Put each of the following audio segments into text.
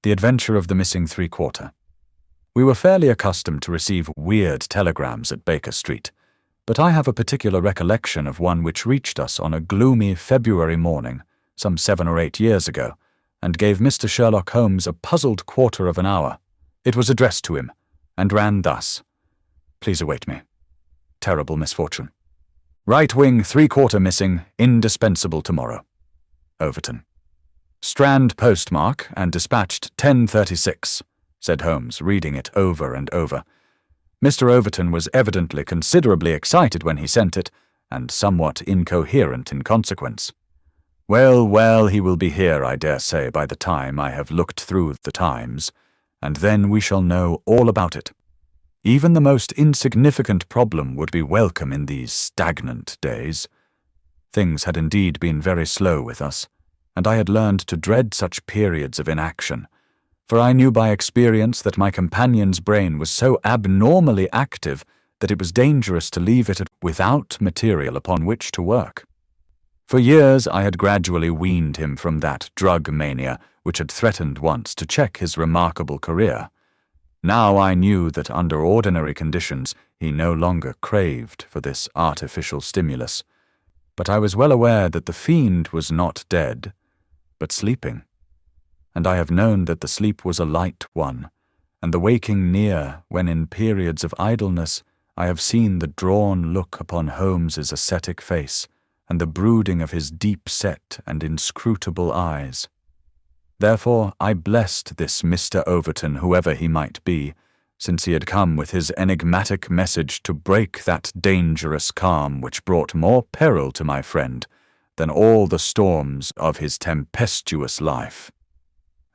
The Adventure of the Missing Three-Quarter. We were fairly accustomed to receive weird telegrams at Baker Street, but I have a particular recollection of one which reached us on a gloomy February morning, some 7 or 8 years ago, and gave Mr. Sherlock Holmes a puzzled quarter of an hour. It was addressed to him, and ran thus: "Please await me. Terrible misfortune. Right wing 3/4 missing, indispensable tomorrow. Overton." "Strand postmark, and dispatched 10:36, said Holmes, reading it over and over. Mr. Overton was evidently considerably excited when he sent it, and somewhat incoherent in consequence. "Well, well, he will be here, I dare say, by the time I have looked through the Times, and then we shall know all about it. Even the most insignificant problem would be welcome in these stagnant days." Things had indeed been very slow with us, and I had learned to dread such periods of inaction, for I knew by experience that my companion's brain was so abnormally active that it was dangerous to leave it without material upon which to work. For years I had gradually weaned him from that drug mania which had threatened once to check his remarkable career. Now I knew that under ordinary conditions he no longer craved for this artificial stimulus, but I was well aware that the fiend was not dead, but sleeping, and I have known that the sleep was a light one, and the waking near when in periods of idleness I have seen the drawn look upon Holmes's ascetic face, and the brooding of his deep-set and inscrutable eyes. Therefore I blessed this Mr. Overton, whoever he might be, since he had come with his enigmatic message to break that dangerous calm which brought more peril to my friend than all the storms of his tempestuous life.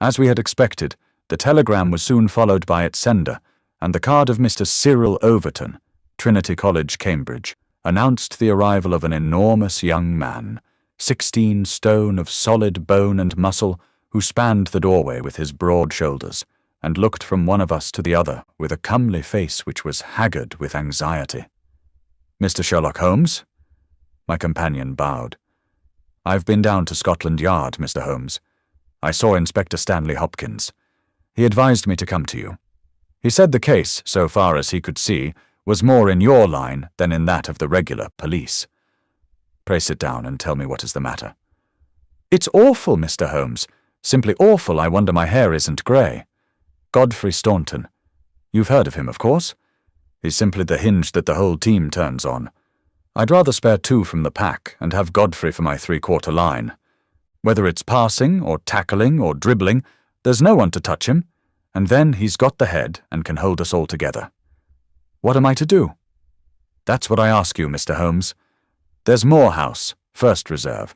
As we had expected, the telegram was soon followed by its sender, and the card of Mr. Cyril Overton, Trinity College, Cambridge, announced the arrival of an enormous young man, 16 stone of solid bone and muscle, who spanned the doorway with his broad shoulders, and looked from one of us to the other with a comely face which was haggard with anxiety. "Mr. Sherlock Holmes?" My companion bowed. "I've been down to Scotland Yard, Mr. Holmes. I saw Inspector Stanley Hopkins. He advised me to come to you. He said the case, so far as he could see, was more in your line than in that of the regular police. Pray sit down and tell me what is the matter." "It's awful, Mr. Holmes. Simply awful. I wonder my hair isn't grey. Godfrey Staunton. You've heard of him, of course? He's simply the hinge that the whole team turns on. I'd rather spare 2 from the pack and have Godfrey for my 3/4 line. Whether it's passing or tackling or dribbling, there's no one to touch him, and then he's got the head and can hold us all together. What am I to do?" "That's what I ask you, Mr. Holmes. There's Morehouse, first reserve,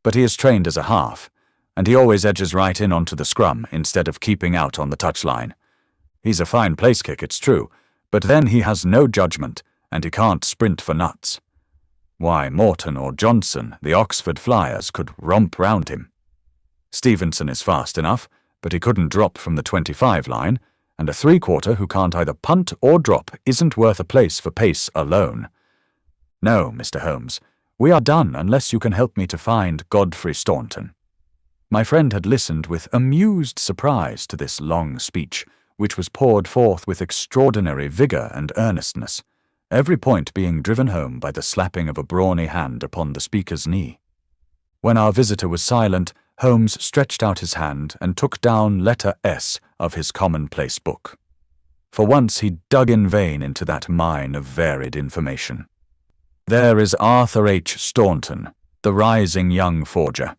but he is trained as a half, and he always edges right in onto the scrum instead of keeping out on the touchline. He's a fine place kick, it's true, but then he has no judgment, and he can't sprint for nuts. Why, Morton or Johnson, the Oxford Flyers, could romp round him. Stevenson is fast enough, but he couldn't drop from the 25 line, and a 3/4 who can't either punt or drop isn't worth a place for pace alone. No, Mr. Holmes, we are done unless you can help me to find Godfrey Staunton." My friend had listened with amused surprise to this long speech, which was poured forth with extraordinary vigour and earnestness, every point being driven home by the slapping of a brawny hand upon the speaker's knee. When our visitor was silent, Holmes stretched out his hand and took down letter S of his commonplace book. For once he dug in vain into that mine of varied information. "There is Arthur H. Staunton, the rising young forger,"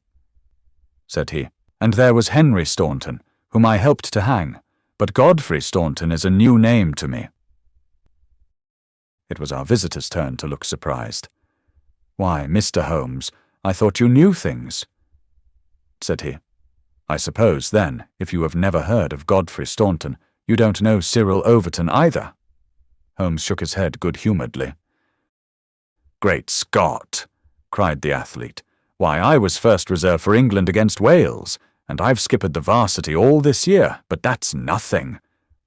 said he, "and there was Henry Staunton, whom I helped to hang, but Godfrey Staunton is a new name to me." It was our visitor's turn to look surprised. "Why, Mr. Holmes, I thought you knew things," said he. "I suppose, then, if you have never heard of Godfrey Staunton, you don't know Cyril Overton either." Holmes shook his head good-humouredly. "Great Scott!" cried the athlete. "Why, I was first reserve for England against Wales, and I've skippered the varsity all this year, but that's nothing.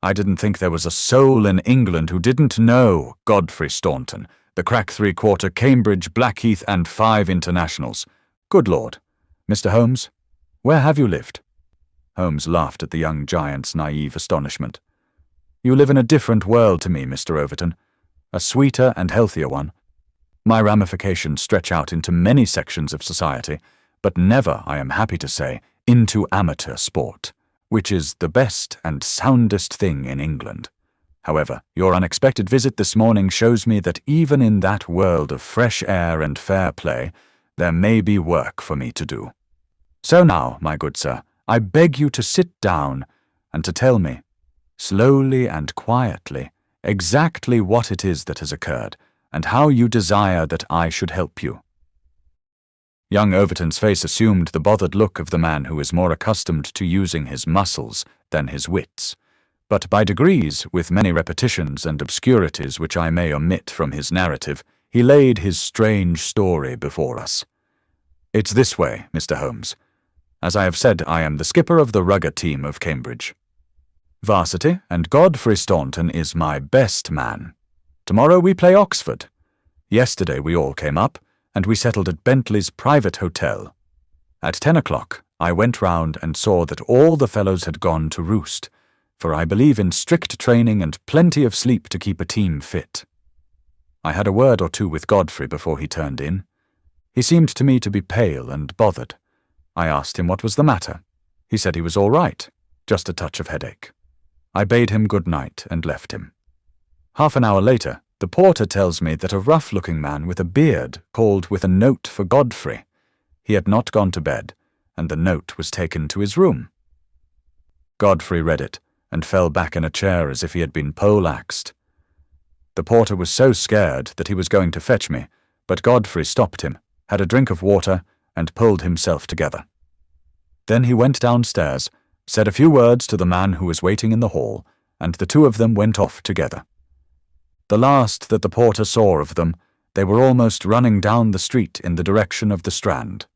I didn't think there was a soul in England who didn't know Godfrey Staunton, the crack 3/4 Cambridge, Blackheath, and 5 internationals. Good Lord. Mr. Holmes, where have you lived?" Holmes laughed at the young giant's naive astonishment. "You live in a different world to me, Mr. Overton. A sweeter and healthier one. My ramifications stretch out into many sections of society, but never, I am happy to say, into amateur sport, which is the best and soundest thing in England. However, your unexpected visit this morning shows me that even in that world of fresh air and fair play, there may be work for me to do. So now, my good sir, I beg you to sit down and to tell me, slowly and quietly, exactly what it is that has occurred, and how you desire that I should help you." Young Overton's face assumed the bothered look of the man who is more accustomed to using his muscles than his wits, but by degrees, with many repetitions and obscurities which I may omit from his narrative, he laid his strange story before us. "It's this way, Mr. Holmes. As I have said, I am the skipper of the rugby team of Cambridge. Varsity, and Godfrey Staunton is my best man. Tomorrow we play Oxford. Yesterday we all came up, and we settled at Bentley's private hotel. At 10 o'clock, I went round and saw that all the fellows had gone to roost, for I believe in strict training and plenty of sleep to keep a team fit. I had a word or two with Godfrey before he turned in. He seemed to me to be pale and bothered. I asked him what was the matter. He said he was all right, just a touch of headache. I bade him good night and left him. Half an hour later, the porter tells me that a rough-looking man with a beard called with a note for Godfrey. He had not gone to bed, and the note was taken to his room. Godfrey read it, and fell back in a chair as if he had been pole-axed. The porter was so scared that he was going to fetch me, but Godfrey stopped him, had a drink of water, and pulled himself together. Then he went downstairs, said a few words to the man who was waiting in the hall, and the two of them went off together. The last that the porter saw of them, they were almost running down the street in the direction of the Strand.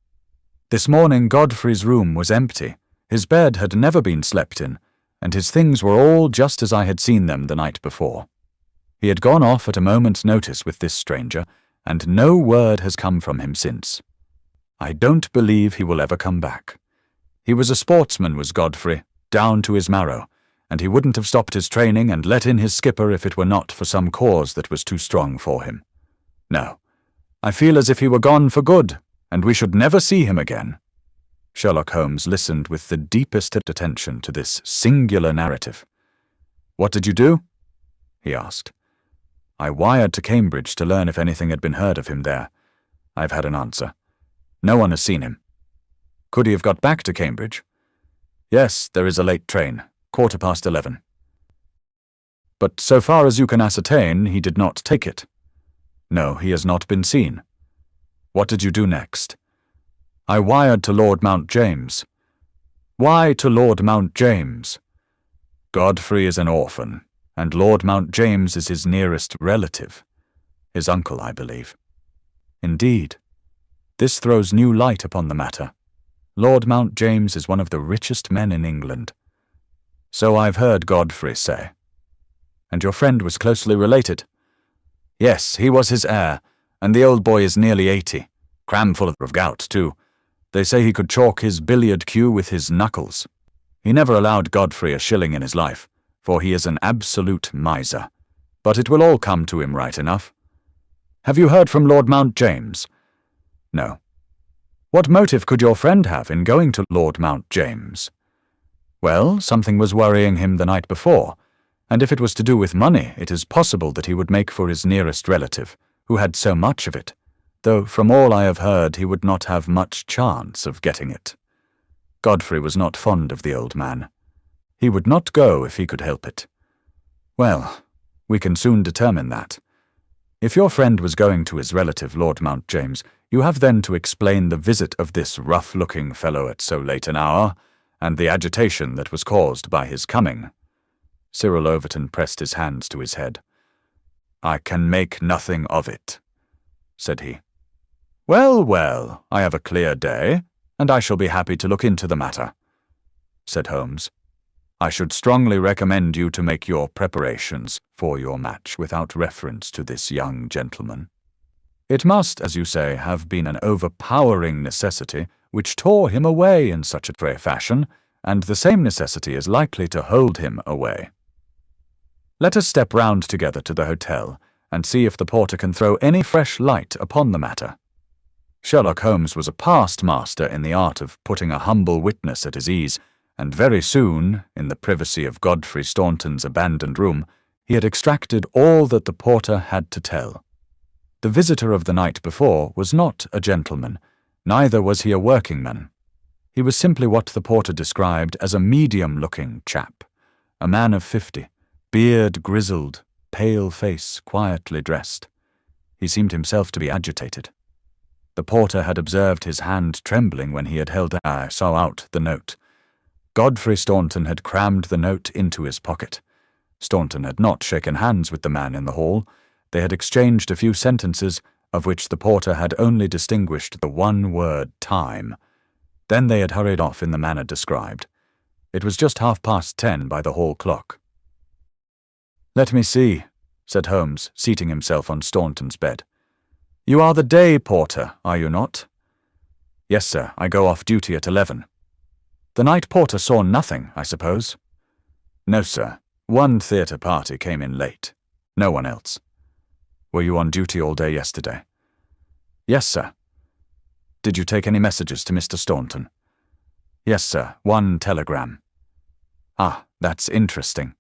This morning Godfrey's room was empty. His bed had never been slept in, and his things were all just as I had seen them the night before. He had gone off at a moment's notice with this stranger, and no word has come from him since. I don't believe he will ever come back. He was a sportsman, was Godfrey, down to his marrow, and he wouldn't have stopped his training and let in his skipper if it were not for some cause that was too strong for him. No, I feel as if he were gone for good, and we should never see him again." Sherlock Holmes listened with the deepest attention to this singular narrative. "What did you do?" he asked. "I wired to Cambridge to learn if anything had been heard of him there. I've had an answer. No one has seen him." "Could he have got back to Cambridge?" "Yes, there is a late train, 11:15. "But so far as you can ascertain, he did not take it?" "No, he has not been seen." "What did you do next?" "I wired to Lord Mount James." "Why to Lord Mount James?" "Godfrey is an orphan, and Lord Mount James is his nearest relative. His uncle, I believe." "Indeed. This throws new light upon the matter. Lord Mount James is one of the richest men in England." "So I've heard Godfrey say." "And your friend was closely related?" "Yes, he was his heir, and the old boy is nearly 80, cram-full of gout, too. They say he could chalk his billiard cue with his knuckles. He never allowed Godfrey a shilling in his life, for he is an absolute miser. But it will all come to him right enough." "Have you heard from Lord Mount James?" "No." "What motive could your friend have in going to Lord Mount James?" "Well, something was worrying him the night before, and if it was to do with money, it is possible that he would make for his nearest relative, who had so much of it, though from all I have heard he would not have much chance of getting it. Godfrey was not fond of the old man. He would not go if he could help it." "Well, we can soon determine that. If your friend was going to his relative, Lord Mount James, you have then to explain the visit of this rough-looking fellow at so late an hour, and the agitation that was caused by his coming." Cyril Overton pressed his hands to his head. "I can make nothing of it," said he. "Well, well, I have a clear day, and I shall be happy to look into the matter," said Holmes. "I should strongly recommend you to make your preparations for your match without reference to this young gentleman. It must, as you say, have been an overpowering necessity which tore him away in such a fashion and the same necessity is likely to hold him away. Let us step round together to the hotel and see if the porter can throw any fresh light upon the matter. Sherlock Holmes was a past master in the art of putting a humble witness at his ease, and very soon, in the privacy of Godfrey Staunton's abandoned room, he had extracted all that the porter had to tell. The visitor of the night before was not a gentleman, neither was he a working man. He was simply what the porter described as a medium-looking chap, a man of 50, beard grizzled, pale face, quietly dressed. He seemed himself to be agitated. The porter had observed his hand trembling when he had saw out the note. Godfrey Staunton had crammed the note into his pocket. Staunton had not shaken hands with the man in the hall. They had exchanged a few sentences, of which the porter had only distinguished the one word time. Then they had hurried off in the manner described. It was just 10:30 by the hall clock. "Let me see," said Holmes, seating himself on Staunton's bed. "You are the day porter, are you not?" "Yes, sir. I go off duty at 11. "The night porter saw nothing, I suppose?" "No, sir. One theatre party came in late. No one else." "Were you on duty all day yesterday?" "Yes, sir." "Did you take any messages to Mr. Staunton?" "Yes, sir. One telegram." "Ah, that's interesting.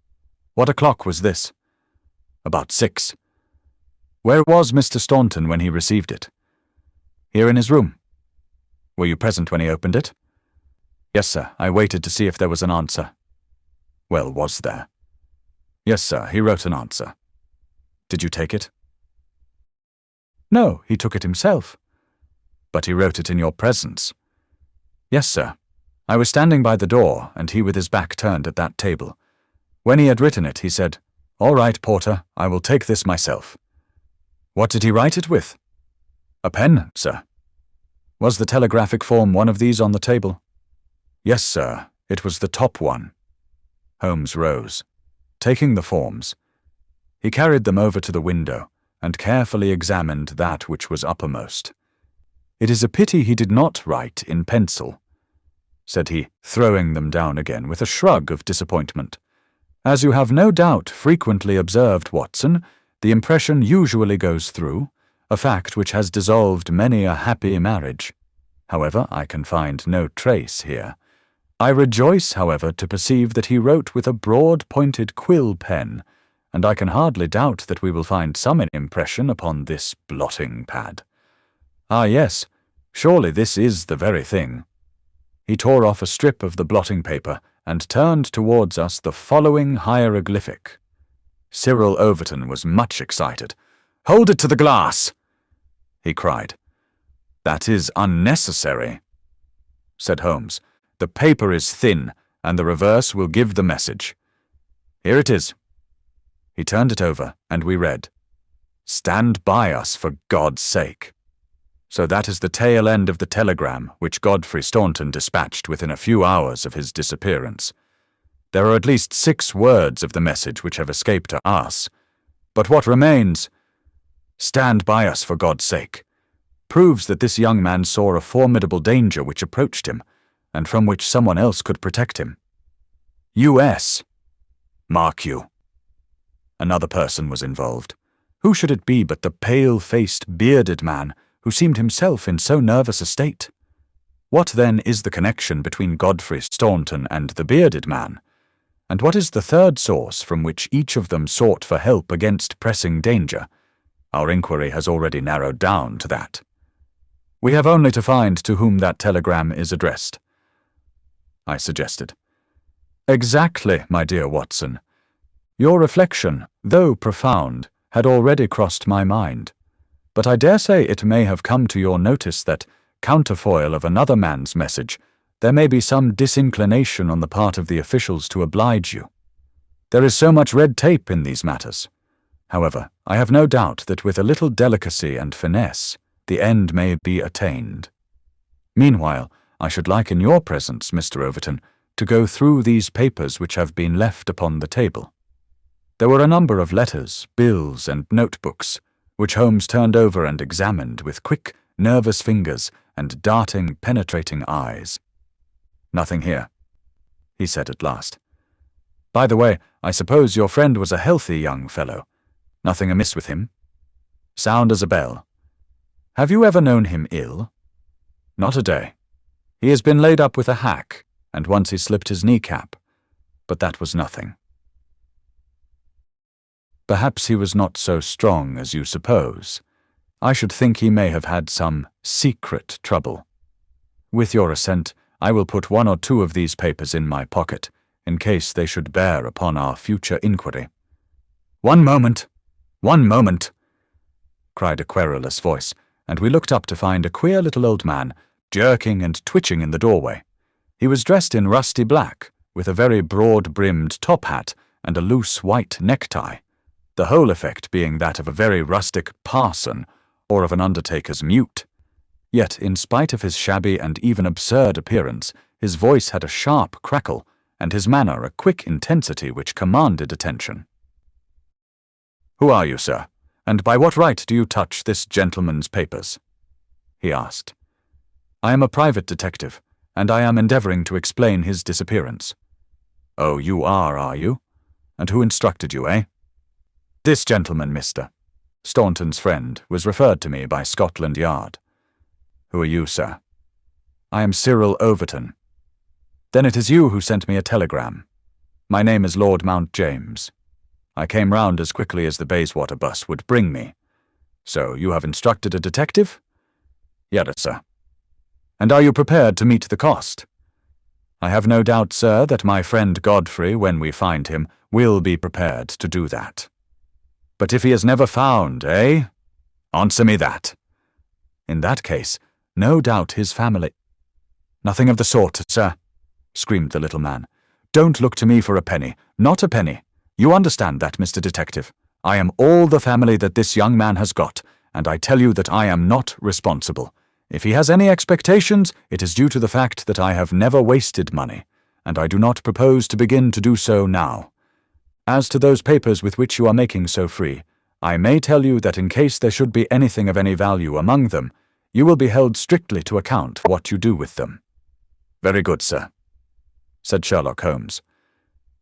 What o'clock was this?" "About 6. "Where was Mr. Staunton when he received it?" "Here in his room." "Were you present when he opened it?" "Yes, sir. I waited to see if there was an answer." "Well, was there?" "Yes, sir. He wrote an answer." "Did you take it?" "No, he took it himself." "But he wrote it in your presence?" "Yes, sir. I was standing by the door, and he with his back turned at that table. When he had written it, he said, 'All right, porter, I will take this myself.'" "What did he write it with?" "A pen, sir." "Was the telegraphic form one of these on the table?" "Yes, sir. It was the top one." Holmes rose. Taking the forms, he carried them over to the window and carefully examined that which was uppermost. "It is a pity he did not write in pencil," said he, throwing them down again with a shrug of disappointment. "As you have no doubt frequently observed, Watson, the impression usually goes through, a fact which has dissolved many a happy marriage. However, I can find no trace here. I rejoice, however, to perceive that he wrote with a broad-pointed quill pen, and I can hardly doubt that we will find some impression upon this blotting pad. Ah, yes, surely this is the very thing." He tore off a strip of the blotting paper and turned towards us the following hieroglyphic. Cyril Overton was much excited. "Hold it to the glass!" he cried. "That is unnecessary," said Holmes. "The paper is thin, and the reverse will give the message. Here it is." He turned it over, and we read, "Stand by us, for God's sake." So that is the tail end of the telegram which Godfrey Staunton dispatched within a few hours of his disappearance. There are at least 6 words of the message which have escaped us. But what remains? "Stand by us, for God's sake," proves that this young man saw a formidable danger which approached him, and from which someone else could protect him. U.S. Mark you. Another person was involved. Who should it be but the pale-faced, bearded man who seemed himself in so nervous a state? What, then, is the connection between Godfrey Staunton and the bearded man? And what is the third source from which each of them sought for help against pressing danger? Our inquiry has already narrowed down to that. We have only to find to whom that telegram is addressed, I suggested. Exactly, my dear Watson. Your reflection, though profound, had already crossed my mind. But I dare say it may have come to your notice that, counterfoil of another man's message, there may be some disinclination on the part of the officials to oblige you. There is so much red tape in these matters. However, I have no doubt that with a little delicacy and finesse, the end may be attained. Meanwhile, I should like in your presence, Mr. Overton, to go through these papers which have been left upon the table. There were a number of letters, bills, and notebooks, which Holmes turned over and examined with quick, nervous fingers and darting, penetrating eyes. Nothing here. he said at last. "By the way, I suppose your friend was a healthy young fellow. Nothing amiss with him?" "Sound as a bell." "Have you ever known him ill?" "Not a day. He has been laid up with a hack, and once he slipped his kneecap, but that was nothing." "Perhaps he was not so strong as you suppose. I should think he may have had some secret trouble. With your assent, I will put 1 or 2 of these papers in my pocket, in case they should bear upon our future inquiry." "One moment! 1 moment!" cried a querulous voice, and we looked up to find a queer little old man, jerking and twitching in the doorway. He was dressed in rusty black, with a very broad-brimmed top hat and a loose white necktie, the whole effect being that of a very rustic parson or of an undertaker's mute. Yet, in spite of his shabby and even absurd appearance, his voice had a sharp crackle, and his manner a quick intensity which commanded attention. "Who are you, sir, and by what right do you touch this gentleman's papers?" he asked. "I am a private detective, and I am endeavoring to explain his disappearance." "Oh, you are you? And who instructed you, eh?" "This gentleman, Mr. Staunton's friend, was referred to me by Scotland Yard." "Who are you, sir?" "I am Cyril Overton." "Then it is you who sent me a telegram. My name is Lord Mount James. I came round as quickly as the Bayswater bus would bring me." "So you have instructed a detective?" "Yes, sir." "And are you prepared to meet the cost?" "I have no doubt, sir, that my friend Godfrey, when we find him, will be prepared to do that." "But if he is never found, eh? Answer me that." "In that case, no doubt his family—" "Nothing of the sort, sir," screamed the little man. "Don't look to me for a penny, not a penny. You understand that, Mr. Detective. I am all the family that this young man has got, and I tell you that I am not responsible. If he has any expectations, it is due to the fact that I have never wasted money, and I do not propose to begin to do so now. As to those papers with which you are making so free, I may tell you that in case there should be anything of any value among them, you will be held strictly to account for what you do with them." "Very good, sir," said Sherlock Holmes.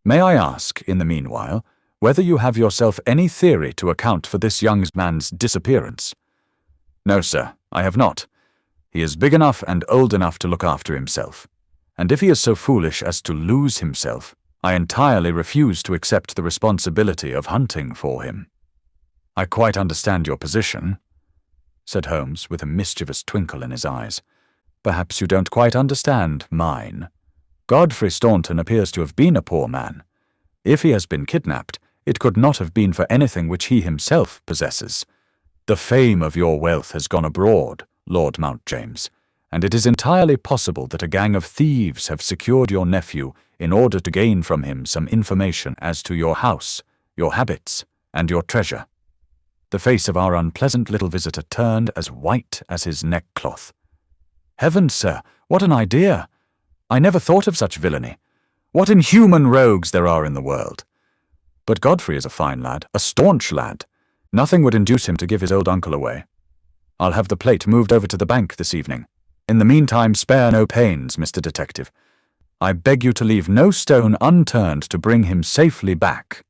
"May I ask, in the meanwhile, whether you have yourself any theory to account for this young man's disappearance?" "No, sir, I have not. He is big enough and old enough to look after himself, and if he is so foolish as to lose himself, I entirely refuse to accept the responsibility of hunting for him." "I quite understand your position," said Holmes with a mischievous twinkle in his eyes. "Perhaps you don't quite understand mine. Godfrey Staunton appears to have been a poor man. If he has been kidnapped, it could not have been for anything which he himself possesses. The fame of your wealth has gone abroad, Lord Mount James, and it is entirely possible that a gang of thieves have secured your nephew in order to gain from him some information as to your house, your habits, and your treasure." The face of our unpleasant little visitor turned as white as his neckcloth. "Heavens, sir, what an idea! I never thought of such villainy. What inhuman rogues there are in the world! But Godfrey is a fine lad, a staunch lad. Nothing would induce him to give his old uncle away. I'll have the plate moved over to the bank this evening. In the meantime, spare no pains, Mr. Detective. I beg you to leave no stone unturned to bring him safely back.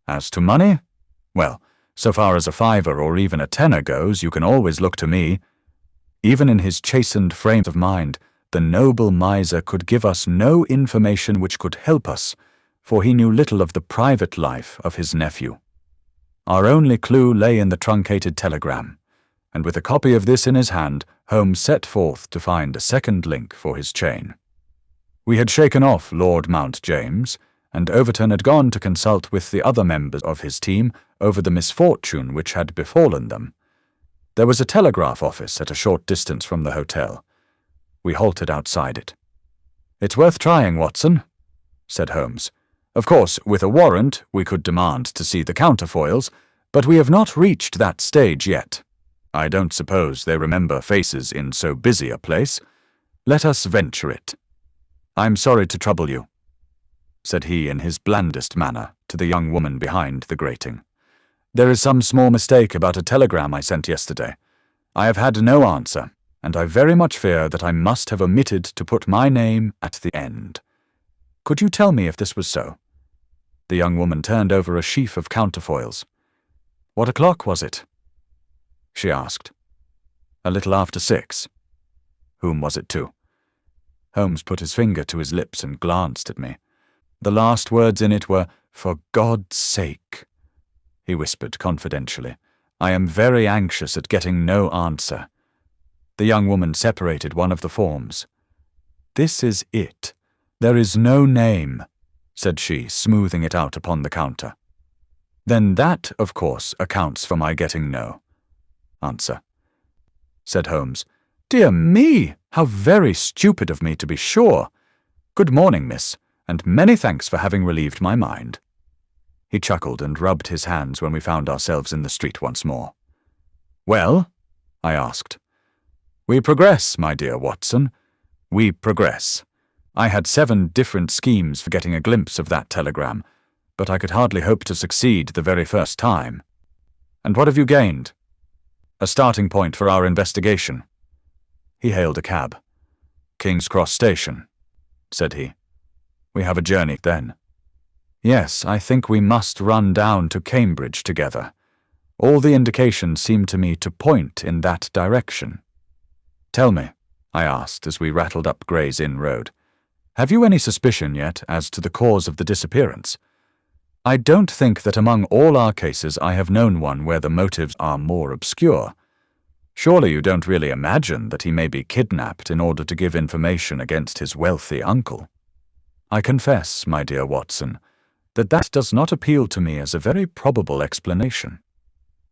As to money, well, so far as a fiver or even a tenner goes, you can always look to me. Even in his chastened frame of mind, the noble miser could give us no information which could help us, for he knew little of the private life of his nephew. Our only clue lay in the truncated telegram, and with a copy of this in his hand, Holmes set forth to find a second link for his chain. We had shaken off Lord Mount James, and Overton had gone to consult with the other members of his team over the misfortune which had befallen them. There was a telegraph office at a short distance from the hotel. We halted outside it. "It's worth trying, Watson," said Holmes. "Of course, with a warrant, we could demand to see the counterfoils, but we have not reached that stage yet. I don't suppose they remember faces in so busy a place. Let us venture it." "I'm sorry to trouble you," said he in his blandest manner to the young woman behind the grating. "There is some small mistake about a telegram I sent yesterday. I have had no answer, and I very much fear that I must have omitted to put my name at the end. Could you tell me if this was so?" The young woman turned over a sheaf of counterfoils. "What o'clock was it?" she asked. "A little after 6. "Whom was it to?" Holmes put his finger to his lips and glanced at me. The last words in it were, "For God's sake," he whispered confidentially. "I am very anxious at getting no answer." The young woman separated one of the forms. "This is it. There is no name," said she, smoothing it out upon the counter. "Then that, of course, accounts for my getting no answer," said Holmes. "Dear me, how very stupid of me, to be sure. Good morning, miss, and many thanks for having relieved my mind." He chuckled and rubbed his hands when we found ourselves in the street once more. "Well?" I asked. "We progress, my dear Watson. We progress. I had 7 different schemes for getting a glimpse of that telegram, but I could hardly hope to succeed the very first time. And what have you gained?" "A starting point for our investigation." He hailed a cab. "King's Cross Station," said he. "We have a journey, then." "Yes, I think we must run down to Cambridge together. All the indications seem to me to point in that direction." "Tell me," I asked as we rattled up Gray's Inn Road, "have you any suspicion yet as to the cause of the disappearance? I don't think that among all our cases I have known one where the motives are more obscure. Surely you don't really imagine that he may be kidnapped in order to give information against his wealthy uncle?" "I confess, my dear Watson, that does not appeal to me as a very probable explanation.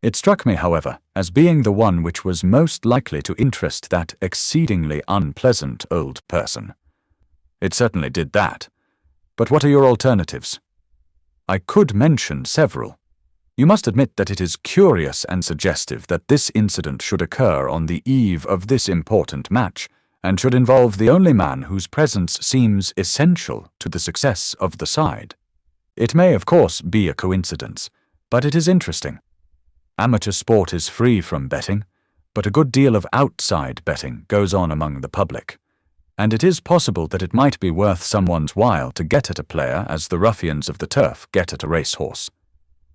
It struck me, however, as being the one which was most likely to interest that exceedingly unpleasant old person." "It certainly did that. But what are your alternatives?" "I could mention several. You must admit that it is curious and suggestive that this incident should occur on the eve of this important match, and should involve the only man whose presence seems essential to the success of the side. It may, of course, be a coincidence, but it is interesting. Amateur sport is free from betting, but a good deal of outside betting goes on among the public, and it is possible that it might be worth someone's while to get at a player as the ruffians of the turf get at a racehorse.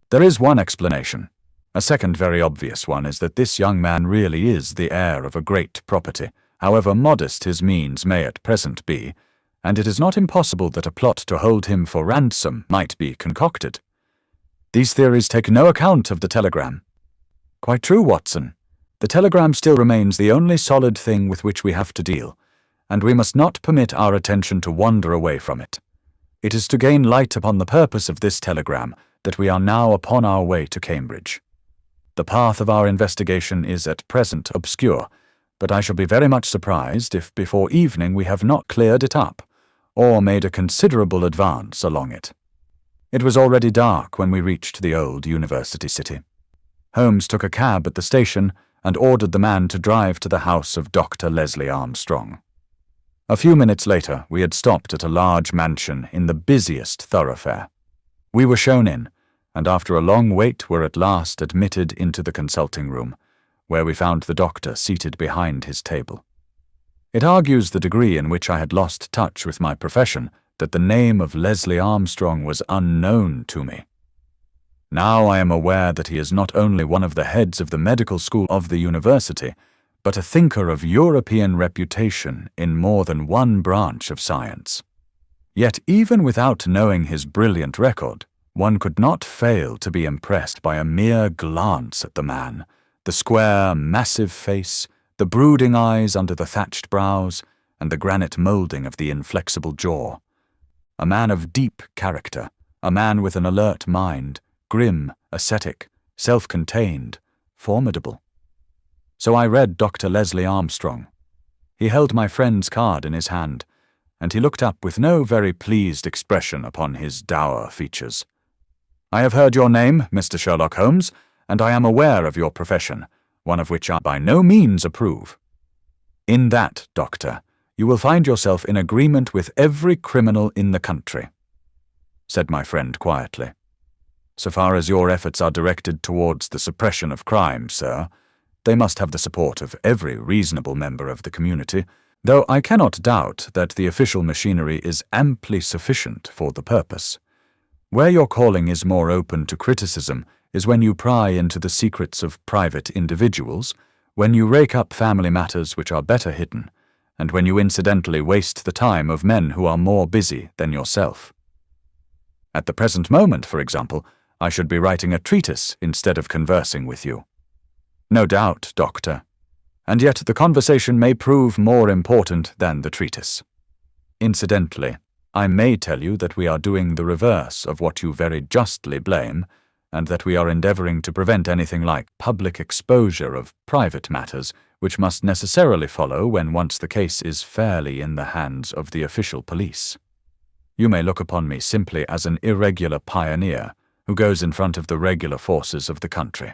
There is one explanation. A second very obvious one is that this young man really is the heir of a great property, however modest his means may at present be, and it is not impossible that a plot to hold him for ransom might be concocted. These theories take no account of the telegram." "Quite true, Watson. The telegram still remains the only solid thing with which we have to deal, and we must not permit our attention to wander away from it. It is to gain light upon the purpose of this telegram that we are now upon our way to Cambridge. The path of our investigation is at present obscure, but I shall be very much surprised if before evening we have not cleared it up, or made a considerable advance along it." It was already dark when we reached the old university city. Holmes took a cab at the station and ordered the man to drive to the house of Dr. Leslie Armstrong. A few minutes later, we had stopped at a large mansion in the busiest thoroughfare. We were shown in, and after a long wait were at last admitted into the consulting room, where we found the doctor seated behind his table. It argues the degree in which I had lost touch with my profession that the name of Leslie Armstrong was unknown to me. Now I am aware that he is not only one of the heads of the medical school of the university, but a thinker of European reputation in more than one branch of science. Yet even without knowing his brilliant record, one could not fail to be impressed by a mere glance at the man, the square, massive face, the brooding eyes under the thatched brows, and the granite moulding of the inflexible jaw. A man of deep character, a man with an alert mind, grim, ascetic, self-contained, formidable. So I read Dr. Leslie Armstrong. He held my friend's card in his hand, and he looked up with no very pleased expression upon his dour features. "I have heard your name, Mr. Sherlock Holmes, and I am aware of your profession, one of which I by no means approve. In that, Doctor, you will find yourself in agreement with every criminal in the country," said my friend quietly. "So far as your efforts are directed towards the suppression of crime, sir, they must have the support of every reasonable member of the community, though I cannot doubt that the official machinery is amply sufficient for the purpose. Where your calling is more open to criticism is when you pry into the secrets of private individuals, when you rake up family matters which are better hidden, and when you incidentally waste the time of men who are more busy than yourself. At the present moment, for example, I should be writing a treatise instead of conversing with you. No doubt, Doctor, and yet the conversation may prove more important than the treatise. Incidentally, I may tell you that we are doing the reverse of what you very justly blame, and that we are endeavoring to prevent anything like public exposure of private matters, which must necessarily follow when once the case is fairly in the hands of the official police. You may look upon me simply as an irregular pioneer who goes in front of the regular forces of the country.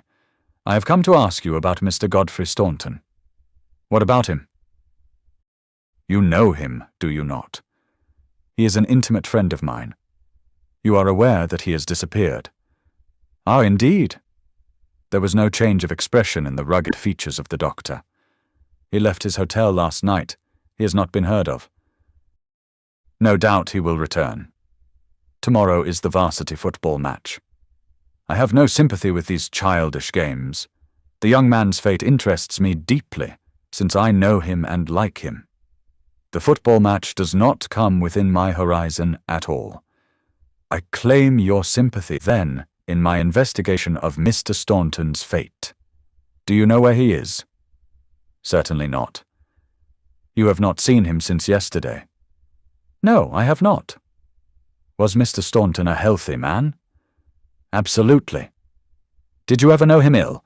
I have come to ask you about Mr. Godfrey Staunton. What about him? You know him, do you not? He is an intimate friend of mine. You are aware that he has disappeared. Ah, indeed. There was no change of expression in the rugged features of the doctor. He left his hotel last night. He has not been heard of. No doubt he will return. Tomorrow is the varsity football match. I have no sympathy with these childish games. The young man's fate interests me deeply, since I know him and like him. The football match does not come within my horizon at all. I claim your sympathy, then, in my investigation of Mr. Staunton's fate. Do you know where he is? Certainly not. You have not seen him since yesterday. No, I have not. Was Mr. Staunton a healthy man? Absolutely. Did you ever know him ill?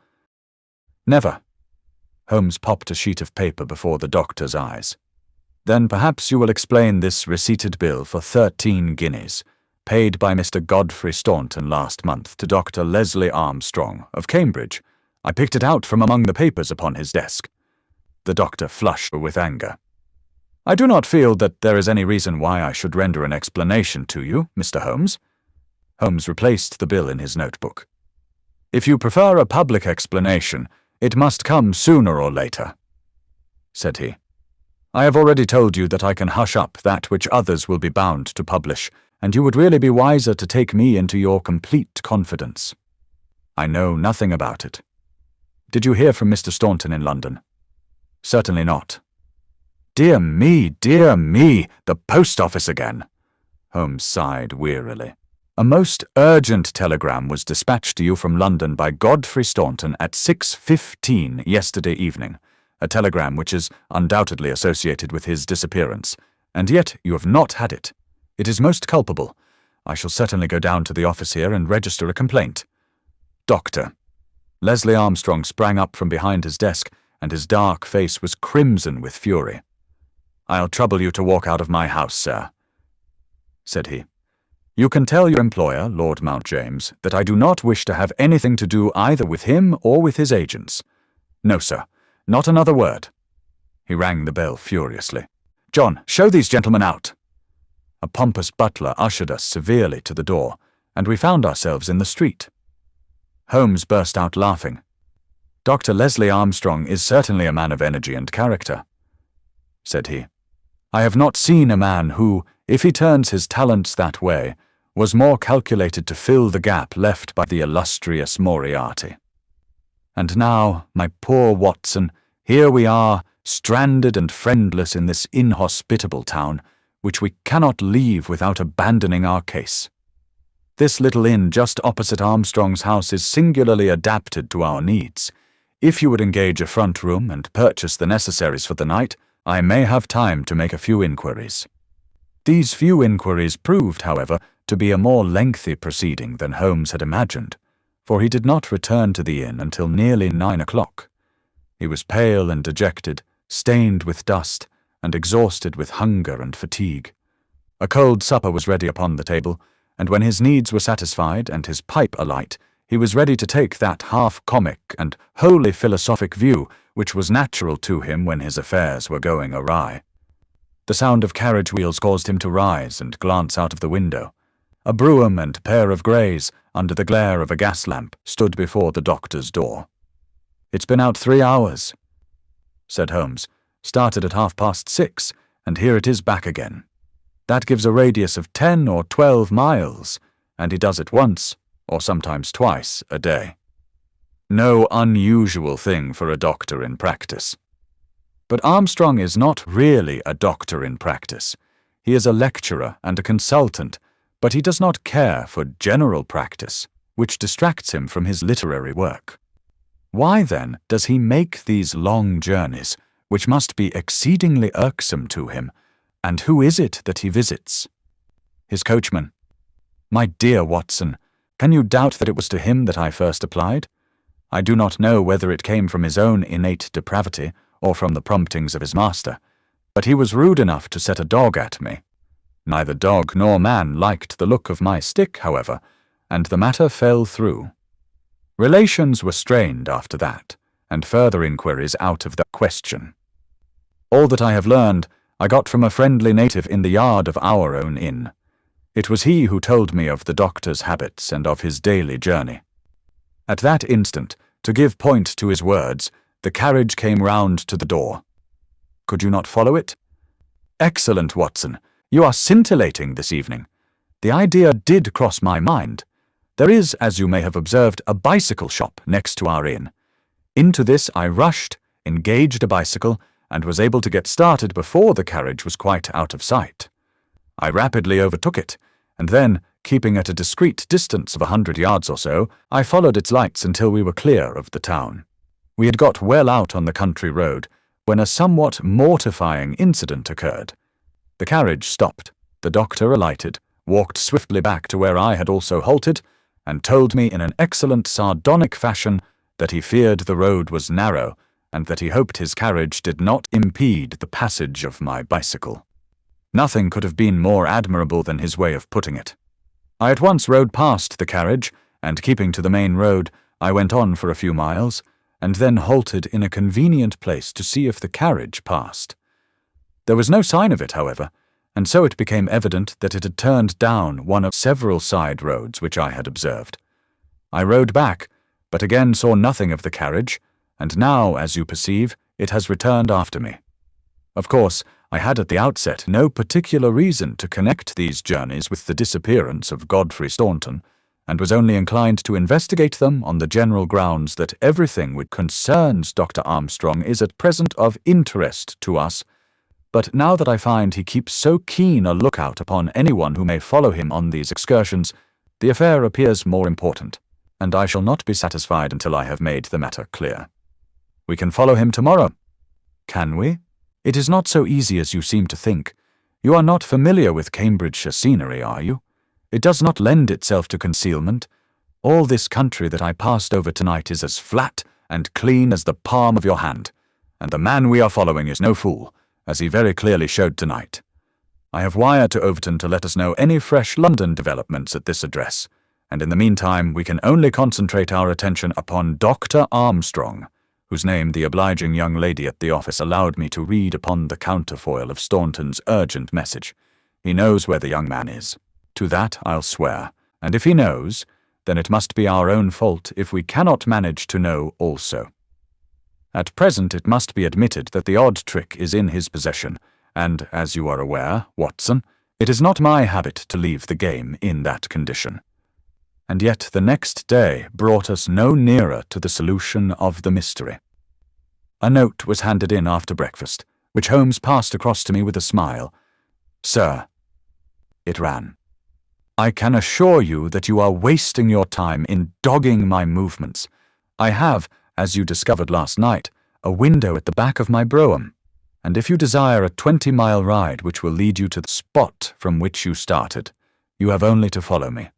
Never. Holmes popped a sheet of paper before the doctor's eyes. Then perhaps you will explain this receipted bill for 13 guineas, paid by Mr. Godfrey Staunton last month to Dr. Leslie Armstrong of Cambridge. I picked it out from among the papers upon his desk. The doctor flushed with anger. I do not feel that there is any reason why I should render an explanation to you, Mr. Holmes. Holmes replaced the bill in his notebook. If you prefer a public explanation, it must come sooner or later, said he. I have already told you that I can hush up that which others will be bound to publish, and you would really be wiser to take me into your complete confidence. I know nothing about it. Did you hear from Mr. Staunton in London? Certainly not. Dear me, the post office again. Holmes sighed wearily. A most urgent telegram was dispatched to you from London by Godfrey Staunton at 6:15 yesterday evening, a telegram which is undoubtedly associated with his disappearance, and yet you have not had it. It is most culpable. I shall certainly go down to the office here and register a complaint. Doctor. Leslie Armstrong sprang up from behind his desk, and his dark face was crimson with fury. I'll trouble you to walk out of my house, sir, said he. You can tell your employer, Lord Mount James, that I do not wish to have anything to do either with him or with his agents. No, sir, not another word. He rang the bell furiously. John, show these gentlemen out. A pompous butler ushered us severely to the door, and we found ourselves in the street. Holmes burst out laughing. Dr. Leslie Armstrong is certainly a man of energy and character, said he. I have not seen a man who, if he turns his talents that way, was more calculated to fill the gap left by the illustrious Moriarty. And now, my poor Watson, here we are, stranded and friendless in this inhospitable town, which we cannot leave without abandoning our case. This little inn just opposite Armstrong's house is singularly adapted to our needs. If you would engage a front room and purchase the necessaries for the night, I may have time to make a few inquiries. These few inquiries proved, however, to be a more lengthy proceeding than Holmes had imagined, for he did not return to the inn until nearly 9 o'clock. He was pale and dejected, stained with dust, and exhausted with hunger and fatigue. A cold supper was ready upon the table, and when his needs were satisfied and his pipe alight, he was ready to take that half-comic and wholly philosophic view which was natural to him when his affairs were going awry. The sound of carriage wheels caused him to rise and glance out of the window. A brougham and pair of greys, under the glare of a gas lamp, stood before the doctor's door. It's been out 3 hours, said Holmes, Started at 6:30, and here it is back again. That gives a radius of 10 or 12 miles, and he does it once, or sometimes twice, a day. No unusual thing for a doctor in practice. But Armstrong is not really a doctor in practice. He is a lecturer and a consultant, but he does not care for general practice, which distracts him from his literary work. Why, then, does he make these long journeys, which must be exceedingly irksome to him, and who is it that he visits? His coachman. My dear Watson, can you doubt that it was to him that I first applied? I do not know whether it came from his own innate depravity or from the promptings of his master, but he was rude enough to set a dog at me. Neither dog nor man liked the look of my stick, however, and the matter fell through. Relations were strained after that, and further inquiries out of the question. All that I have learned I got from a friendly native in the yard of our own inn. It was he who told me of the doctor's habits and of his daily journey. At that instant, to give point to his words, the carriage came round to the door. Could you not follow it? Excellent, Watson. You are scintillating this evening. The idea did cross my mind. There is, as you may have observed, a bicycle shop next to our inn. Into this I rushed, engaged a bicycle, and was able to get started before the carriage was quite out of sight. I rapidly overtook it, and then, keeping at a discreet distance of 100 yards or so, I followed its lights until we were clear of the town. We had got well out on the country road when a somewhat mortifying incident occurred. The carriage stopped, the doctor alighted, walked swiftly back to where I had also halted, and told me in an excellent sardonic fashion that he feared the road was narrow, and that he hoped his carriage did not impede the passage of my bicycle. Nothing could have been more admirable than his way of putting it. I at once rode past the carriage, and keeping to the main road, I went on for a few miles, and then halted in a convenient place to see if the carriage passed. There was no sign of it, however, and so it became evident that it had turned down one of several side roads which I had observed. I rode back, but again saw nothing of the carriage, and now, as you perceive, it has returned after me. Of course, I had at the outset no particular reason to connect these journeys with the disappearance of Godfrey Staunton, and was only inclined to investigate them on the general grounds that everything which concerns Dr. Armstrong is at present of interest to us. But now that I find he keeps so keen a lookout upon anyone who may follow him on these excursions, the affair appears more important, and I shall not be satisfied until I have made the matter clear. We can follow him tomorrow. Can we? It is not so easy as you seem to think. You are not familiar with Cambridgeshire scenery, are you? It does not lend itself to concealment. All this country that I passed over tonight is as flat and clean as the palm of your hand, and the man we are following is no fool, as he very clearly showed tonight. I have wired to Overton to let us know any fresh London developments at this address, and in the meantime we can only concentrate our attention upon Dr. Armstrong, whose name the obliging young lady at the office allowed me to read upon the counterfoil of Staunton's urgent message. He knows where the young man is. To that I'll swear, and if he knows, then it must be our own fault if we cannot manage to know also. At present it must be admitted that the odd trick is in his possession, and, as you are aware, Watson, it is not my habit to leave the game in that condition. And yet the next day brought us no nearer to the solution of the mystery. A note was handed in after breakfast, which Holmes passed across to me with a smile. Sir, it ran, I can assure you that you are wasting your time in dogging my movements. I have, as you discovered last night, a window at the back of my brougham, and if you desire a 20-mile ride which will lead you to the spot from which you started, you have only to follow me.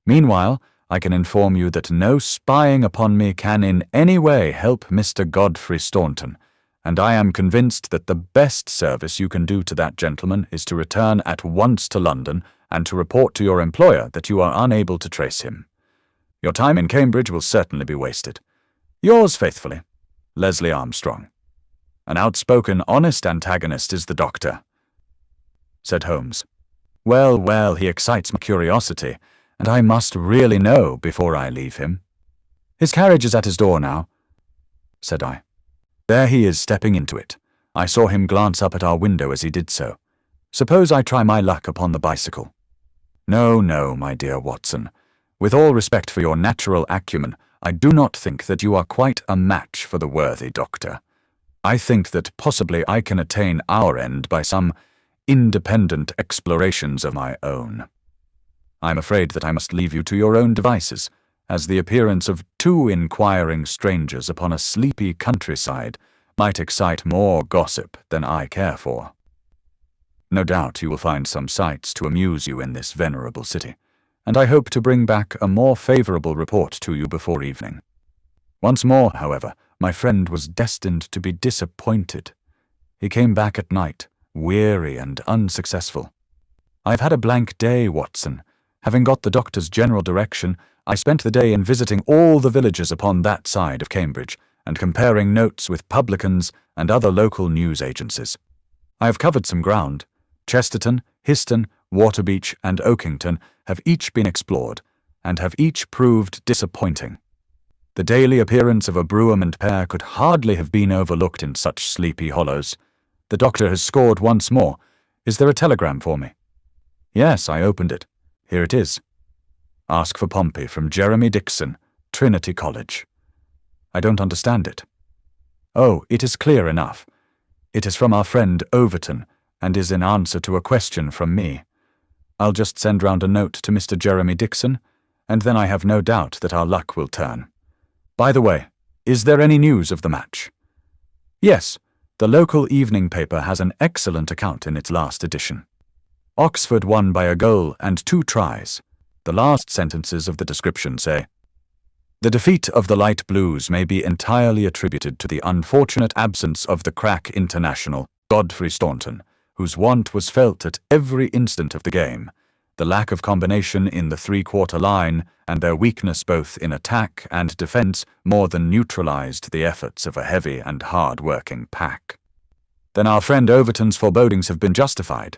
Meanwhile, I can inform you that no spying upon me can in any way help Mr. Godfrey Staunton, and I am convinced that the best service you can do to that gentleman is to return at once to London and to report to your employer that you are unable to trace him. Your time in Cambridge will certainly be wasted. Yours faithfully, Leslie Armstrong. An outspoken, honest antagonist is the doctor, said Holmes. Well, well, he excites my curiosity, and I must really know before I leave him. His carriage is at his door now, said I. There he is stepping into it. I saw him glance up at our window as he did so. Suppose I try my luck upon the bicycle. No, no, my dear Watson. With all respect for your natural acumen, I do not think that you are quite a match for the worthy doctor. I think that possibly I can attain our end by some independent explorations of my own. I'm afraid that I must leave you to your own devices, as the appearance of two inquiring strangers upon a sleepy countryside might excite more gossip than I care for. No doubt you will find some sights to amuse you in this venerable city, and I hope to bring back a more favorable report to you before evening. Once more, however, my friend was destined to be disappointed. He came back at night, weary and unsuccessful. I've had a blank day, Watson. Having got the doctor's general direction, I spent the day in visiting all the villages upon that side of Cambridge, and comparing notes with publicans and other local news agencies. I have covered some ground. Chesterton, Histon, Waterbeach, and Oakington have each been explored, and have each proved disappointing. The daily appearance of a brougham and pair could hardly have been overlooked in such sleepy hollows. The doctor has scored once more. Is there a telegram for me? Yes, I opened it. Here it is. Ask for Pompey from Jeremy Dixon, Trinity College. I don't understand it. Oh, it is clear enough. It is from our friend Overton, and is in answer to a question from me. I'll just send round a note to Mr. Jeremy Dixon, and then I have no doubt that our luck will turn. By the way, is there any news of the match? Yes, the local evening paper has an excellent account in its last edition. Oxford won by a goal and 2 tries. The last sentences of the description say, "The defeat of the Light Blues may be entirely attributed to the unfortunate absence of the crack international, Godfrey Staunton, whose want was felt at every instant of the game. The lack of combination in the 3-quarter line and their weakness both in attack and defence more than neutralised the efforts of a heavy and hard-working pack." Then our friend Overton's forebodings have been justified,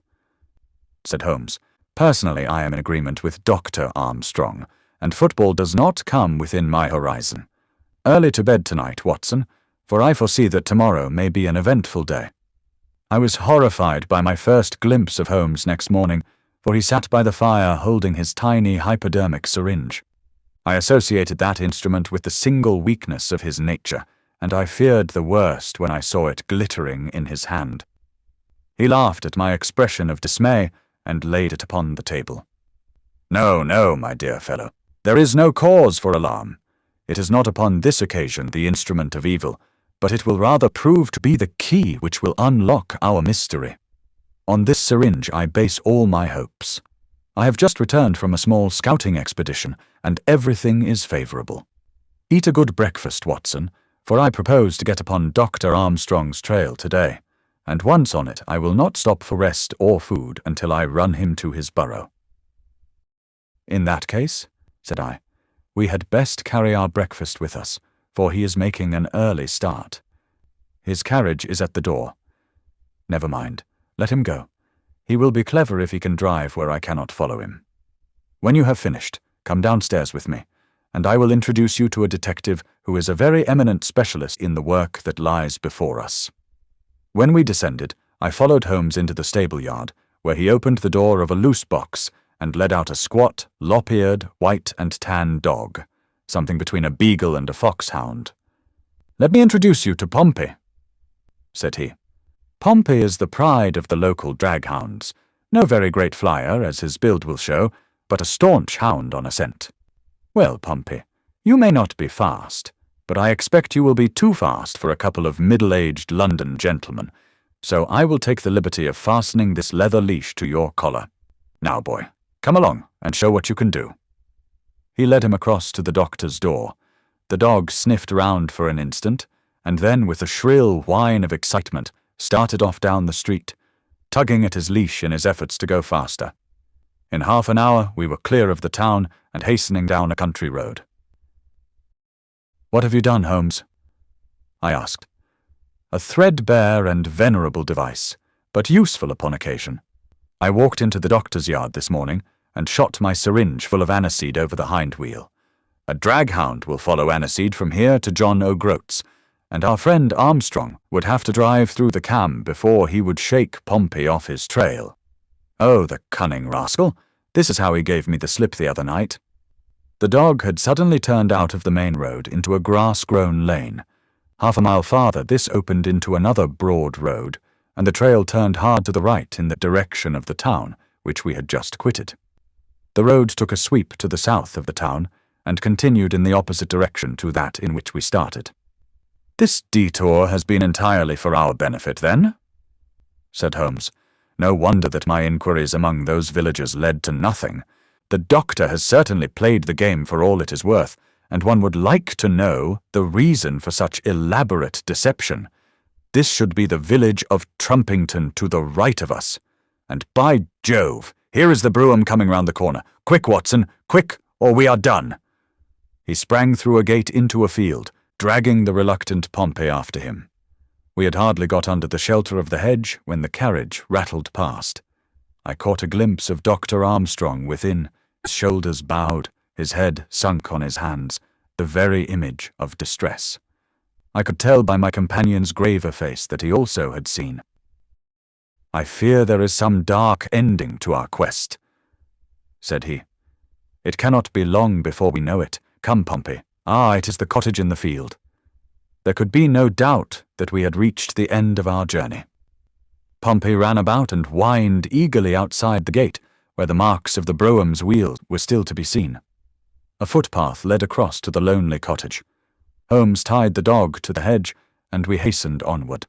said Holmes. Personally, I am in agreement with Dr. Armstrong, and football does not come within my horizon. Early to bed tonight, Watson, for I foresee that tomorrow may be an eventful day. I was horrified by my first glimpse of Holmes next morning, for he sat by the fire holding his tiny hypodermic syringe. I associated that instrument with the single weakness of his nature, and I feared the worst when I saw it glittering in his hand. He laughed at my expression of dismay and laid it upon the table. "No, no, my dear fellow, there is no cause for alarm. It is not upon this occasion the instrument of evil, but it will rather prove to be the key which will unlock our mystery. On this syringe I base all my hopes. I have just returned from a small scouting expedition, and everything is favourable. Eat a good breakfast, Watson, for I propose to get upon Dr. Armstrong's trail today, and once on it I will not stop for rest or food until I run him to his burrow." "In that case," said I, "we had best carry our breakfast with us, for he is making an early start. His carriage is at the door. Never mind, let him go. He will be clever if he can drive where I cannot follow him. When you have finished, come downstairs with me, and I will introduce you to a detective who is a very eminent specialist in the work that lies before us." When we descended, I followed Holmes into the stable-yard, where he opened the door of a loose box and led out a squat, lop-eared, white and tan dog, something between a beagle and a foxhound. "Let me introduce you to Pompey," said he. "Pompey is the pride of the local draghounds. No very great flyer, as his build will show, but a staunch hound on a scent. Well, Pompey, you may not be fast, but I expect you will be too fast for a couple of middle-aged London gentlemen, so I will take the liberty of fastening this leather leash to your collar. Now, boy, come along and show what you can do." He led him across to the doctor's door. The dog sniffed round for an instant, and then, with a shrill whine of excitement, started off down the street, tugging at his leash in his efforts to go faster. In half an hour we were clear of the town and hastening down a country road. "What have you done, Holmes?" I asked. "A threadbare and venerable device, but useful upon occasion. I walked into the doctor's yard this morning and shot my syringe full of aniseed over the hind wheel. A draghound will follow aniseed from here to John O'Groats, and our friend Armstrong would have to drive through the cam before he would shake Pompey off his trail. Oh, the cunning rascal! This is how he gave me the slip the other night. The dog had suddenly turned out of the main road into a grass-grown lane. Half a mile farther, this opened into another broad road, and the trail turned hard to the right in the direction of the town, which we had just quitted. The road took a sweep to the south of the town, and continued in the opposite direction to that in which we started. "This detour has been entirely for our benefit, then?" said Holmes. "No wonder that my inquiries among those villagers led to nothing. The doctor has certainly played the game for all it is worth, and one would like to know the reason for such elaborate deception. This should be the village of Trumpington to the right of us. And by Jove, here is the brougham coming round the corner. Quick, Watson, quick, or we are done." He sprang through a gate into a field, dragging the reluctant Pompey after him. We had hardly got under the shelter of the hedge when the carriage rattled past. I caught a glimpse of Dr. Armstrong within, his shoulders bowed, his head sunk on his hands, the very image of distress. I could tell by my companion's graver face that he also had seen. "I fear there is some dark ending to our quest," said he. "It cannot be long before we know it. Come, Pompey. Ah, it is the cottage in the field." There could be no doubt that we had reached the end of our journey. Pompey ran about and whined eagerly outside the gate, where the marks of the brougham's wheels were still to be seen. A footpath led across to the lonely cottage. Holmes tied the dog to the hedge, and we hastened onward.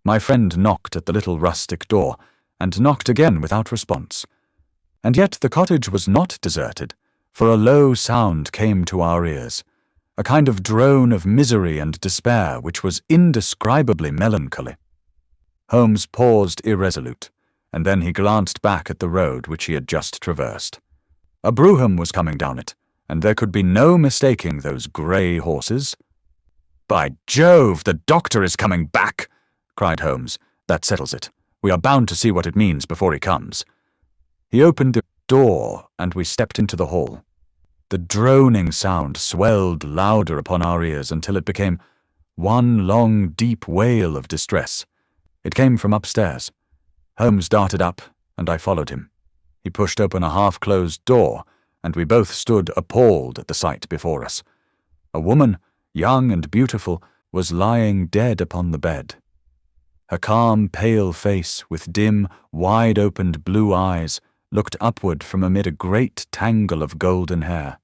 My friend knocked at the little rustic door, and knocked again without response. And yet the cottage was not deserted, for a low sound came to our ears, a kind of drone of misery and despair which was indescribably melancholy. Holmes paused irresolute, and then he glanced back at the road which he had just traversed. A brougham was coming down it, and there could be no mistaking those grey horses. "By Jove, the doctor is coming back!" cried Holmes. "That settles it. We are bound to see what it means before he comes." He opened the door, and we stepped into the hall. The droning sound swelled louder upon our ears until it became one long, deep wail of distress. It came from upstairs. Holmes darted up, and I followed him. He pushed open a half-closed door, and we both stood appalled at the sight before us. A woman, young and beautiful, was lying dead upon the bed. Her calm, pale face, with dim, wide-opened blue eyes, looked upward from amid a great tangle of golden hair.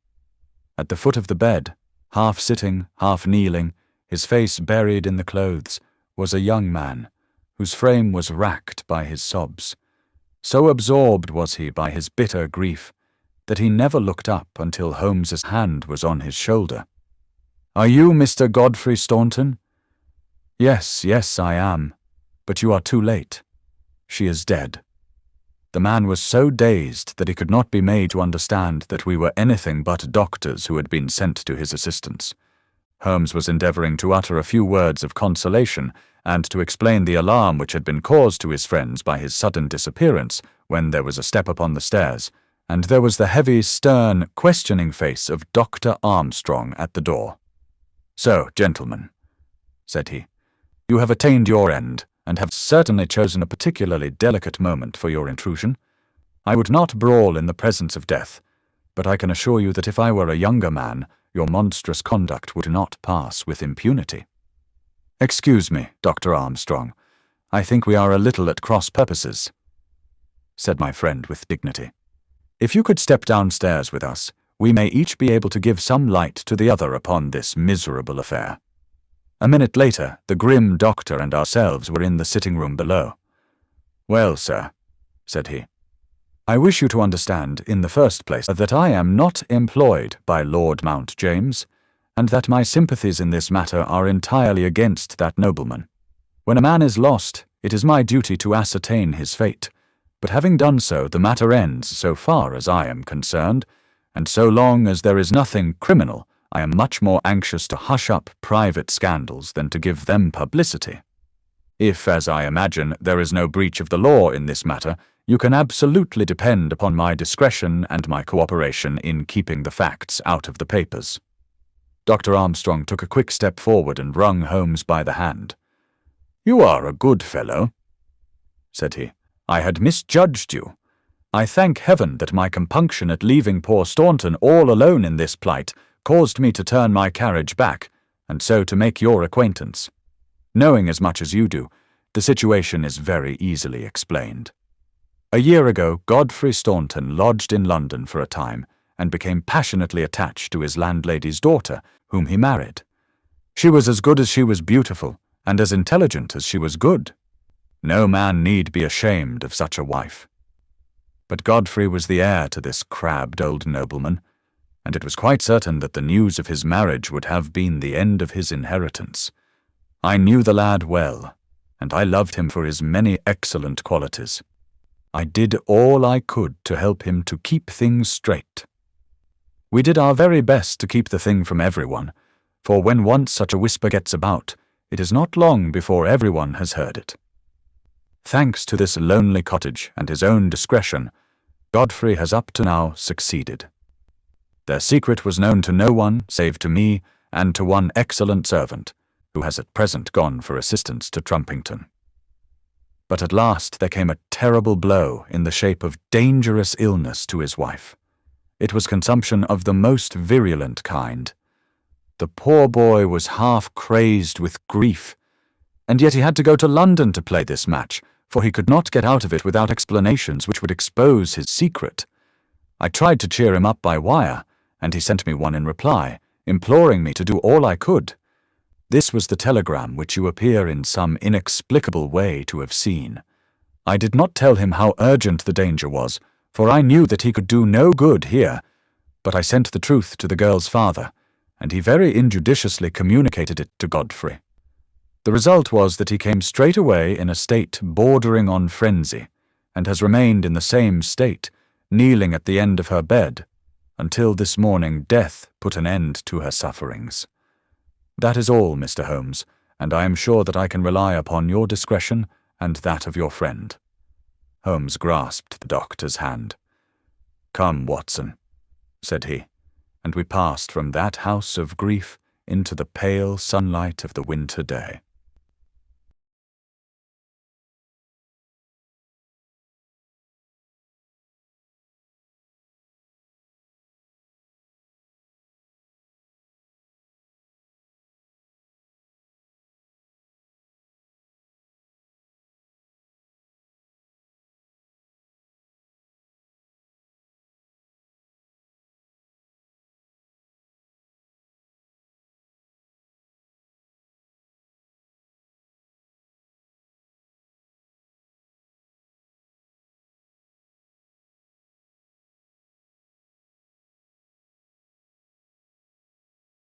At the foot of the bed, half sitting, half kneeling, his face buried in the clothes, was a young man, whose frame was racked by his sobs. So absorbed was he by his bitter grief that he never looked up until Holmes's hand was on his shoulder. "Are you Mr. Godfrey Staunton?" Yes, I am. But you are too late. She is dead." The man was so dazed that he could not be made to understand that we were anything but doctors who had been sent to his assistance. Holmes was endeavouring to utter a few words of consolation and to explain the alarm which had been caused to his friends by his sudden disappearance, when there was a step upon the stairs, and there was the heavy, stern, questioning face of Dr. Armstrong at the door. "So, gentlemen," said he, "you have attained your end, and have certainly chosen a particularly delicate moment for your intrusion. I would not brawl in the presence of death, but I can assure you that if I were a younger man, your monstrous conduct would not pass with impunity." "Excuse me, Dr. Armstrong. I think we are a little at cross purposes," said my friend with dignity. "If you could step downstairs with us, we may each be able to give some light to the other upon this miserable affair." A minute later, the grim doctor and ourselves were in the sitting-room below. "Well, sir," said he, "I wish you to understand, in the first place, that I am not employed by Lord Mount James, and that my sympathies in this matter are entirely against that nobleman. When a man is lost, it is my duty to ascertain his fate, but having done so, the matter ends so far as I am concerned, and so long as there is nothing criminal, I am much more anxious to hush up private scandals than to give them publicity. If, as I imagine, there is no breach of the law in this matter, you can absolutely depend upon my discretion and my cooperation in keeping the facts out of the papers." Dr. Armstrong took a quick step forward and wrung Holmes by the hand. "You are a good fellow," said he. "I had misjudged you. I thank heaven that my compunction at leaving poor Staunton all alone in this plight caused me to turn my carriage back, and so to make your acquaintance. Knowing as much as you do, the situation is very easily explained. A year ago, Godfrey Staunton lodged in London for a time and became passionately attached to his landlady's daughter, whom he married. She was as good as she was beautiful, and as intelligent as she was good. No man need be ashamed of such a wife. But Godfrey was the heir to this crabbed old nobleman, and it was quite certain that the news of his marriage would have been the end of his inheritance. I knew the lad well, and I loved him for his many excellent qualities. I did all I could to help him to keep things straight. We did our very best to keep the thing from everyone, for when once such a whisper gets about, it is not long before everyone has heard it. Thanks to this lonely cottage and his own discretion, Godfrey has up to now succeeded. Their secret was known to no one save to me and to one excellent servant, who has at present gone for assistance to Trumpington. But at last there came a terrible blow in the shape of dangerous illness to his wife. It was consumption of the most virulent kind. The poor boy was half crazed with grief, and yet he had to go to London to play this match, for he could not get out of it without explanations which would expose his secret. I tried to cheer him up by wire, and he sent me one in reply, imploring me to do all I could. This was the telegram which you appear in some inexplicable way to have seen. I did not tell him how urgent the danger was, for I knew that he could do no good here, but I sent the truth to the girl's father, and he very injudiciously communicated it to Godfrey. The result was that he came straight away in a state bordering on frenzy, and has remained in the same state, kneeling at the end of her bed, until this morning death put an end to her sufferings. That is all, Mr. Holmes, and I am sure that I can rely upon your discretion and that of your friend." Holmes grasped the doctor's hand. "Come, Watson," said he, and we passed from that house of grief into the pale sunlight of the winter day.